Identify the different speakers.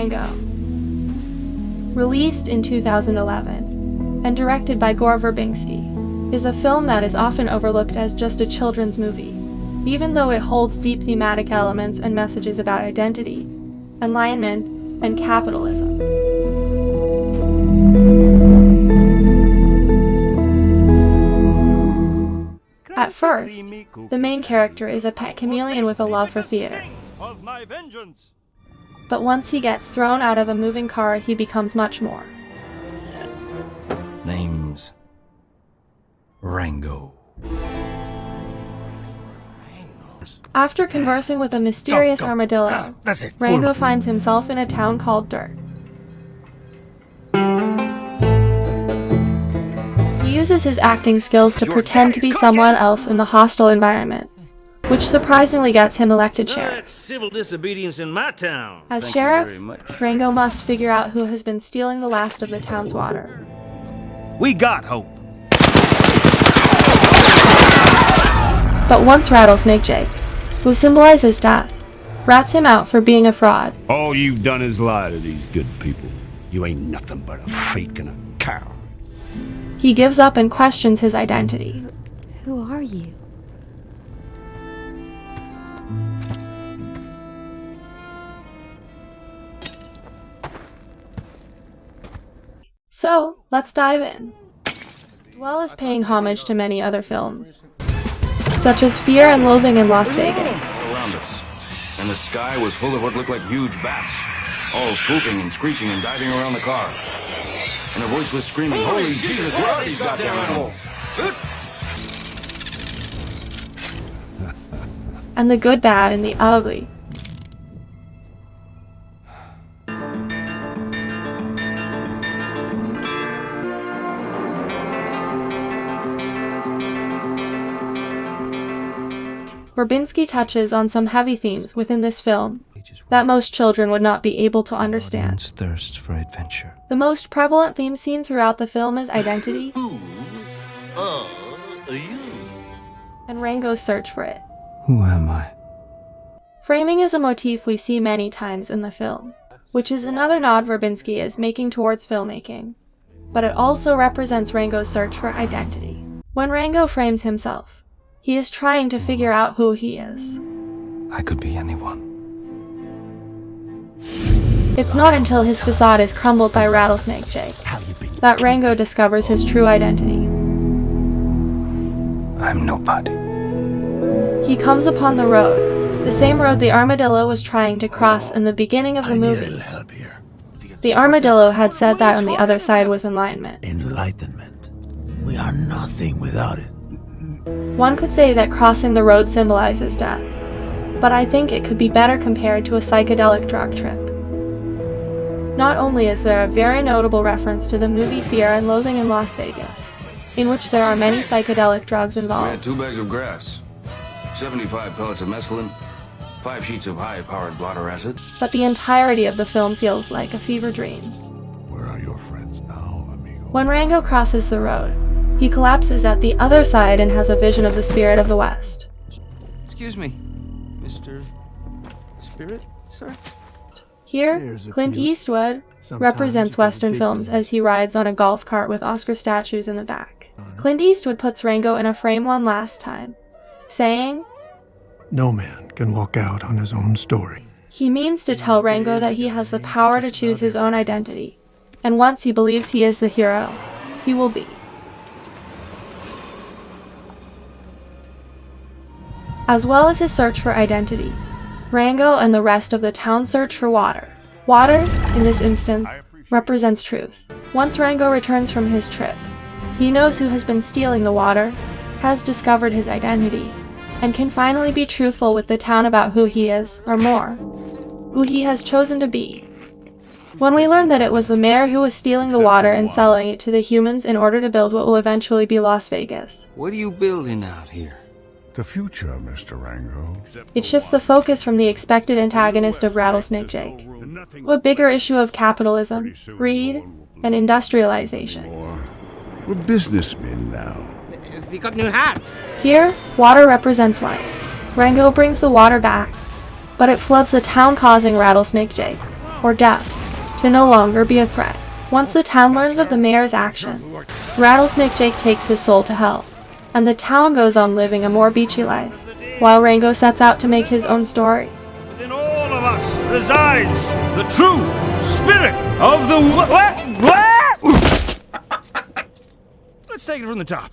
Speaker 1: Rango. Released in 2011 and directed by Gore Verbinski, is a film that is often overlooked as just a children's movie, even though it holds deep thematic elements and messages about identity, enlightenment, and capitalism. At first, the main character is a pet chameleon with a love for theater. But once he gets thrown out of a moving car, he becomes much more.
Speaker 2: Name's Rango.
Speaker 1: After conversing with a mysterious armadillo, Rango finds himself in a town called Dirt. He uses his acting skills to pretend to be someone else in the hostile environment, which surprisingly gets him elected sheriff.
Speaker 3: Civil disobedience in my town.
Speaker 1: As sheriff, Rango must figure out who has been stealing the last of the town's water.
Speaker 3: We got hope.
Speaker 1: But once Rattlesnake Jake, who symbolizes death, rats him out for being a fraud.
Speaker 4: All you've done is lie to these good people. You ain't nothing but a fake and a coward.
Speaker 1: He gives up and questions his identity.
Speaker 5: Who are you?
Speaker 1: So, let's dive in. As well as paying homage to many other films, such as Fear and Loathing in Las Vegas.
Speaker 2: All around us, and the sky was full of what looked like huge bats, all swooping and screeching and diving around the car. And a voice was screaming, "Holy Jesus, where are these goddamn animals?"
Speaker 1: And the good, bad, and the ugly. Verbinski touches on some heavy themes within this film that most children would not be able to understand.
Speaker 2: Thirst for adventure.
Speaker 1: The most prevalent theme seen throughout the film is identity and Rango's search for it.
Speaker 2: Who am I?
Speaker 1: Framing is a motif we see many times in the film, which is another nod Verbinski is making towards filmmaking, but it also represents Rango's search for identity. When Rango frames himself, he is trying to figure out who he is.
Speaker 2: I could be anyone.
Speaker 1: It's not until his facade is crumbled by Rattlesnake Jake that Rango discovers his true identity.
Speaker 2: I'm nobody.
Speaker 1: He comes upon the road, the same road the armadillo was trying to cross in the beginning of the movie. The armadillo had said that on the other side was enlightenment.
Speaker 6: Enlightenment. We are nothing without it.
Speaker 1: One could say that crossing the road symbolizes death, but I think it could be better compared to a psychedelic drug trip. Not only is there a very notable reference to the movie Fear and Loathing in Las Vegas, in which there are many psychedelic drugs
Speaker 2: We had
Speaker 1: involved,
Speaker 2: 2 bags of grass, 75 pellets of mescaline, 5 sheets of high-powered blotter acid.
Speaker 1: but the entirety of the film feels like a fever dream.
Speaker 6: Where are your friends now, amigo?
Speaker 1: When Rango crosses the road, he collapses at the other side and has a vision of the spirit of the West.
Speaker 3: Excuse me, Mr. Spirit, sir?
Speaker 1: Here, Clint Eastwood represents Western films as he rides on a golf cart with Oscar statues in the back. Clint Eastwood puts Rango in a frame one last time, saying,
Speaker 7: No man can walk out on his own story.
Speaker 1: he means to tell Rango that he has the power to choose his own identity, and once he believes he is the hero, he will be. As well as his search for identity, Rango and the rest of the town search for water. Water, in this instance, represents truth. Once Rango returns from his trip, he knows who has been stealing the water, has discovered his identity, and can finally be truthful with the town about who he is, or more, who he has chosen to be. When we learn that it was the mayor who was stealing the water and selling it to the humans in order to build what will eventually be Las Vegas,
Speaker 2: What are you building out here?
Speaker 6: The future, Mr. Rango.
Speaker 1: it shifts the focus from the expected antagonist of Rattlesnake Jake to a bigger issue of capitalism, greed, and industrialization.
Speaker 6: We're businessmen now.
Speaker 3: We got new hats.
Speaker 1: Here, water represents life. Rango brings the water back, but it floods the town, causing Rattlesnake Jake, or death, to no longer be a threat. Once the town learns of the mayor's actions, Rattlesnake Jake takes his soul to hell, and the town goes on living a more beachy life, while Rango sets out to make his own story.
Speaker 3: Within all of us resides the true spirit of the Let's take it from the top.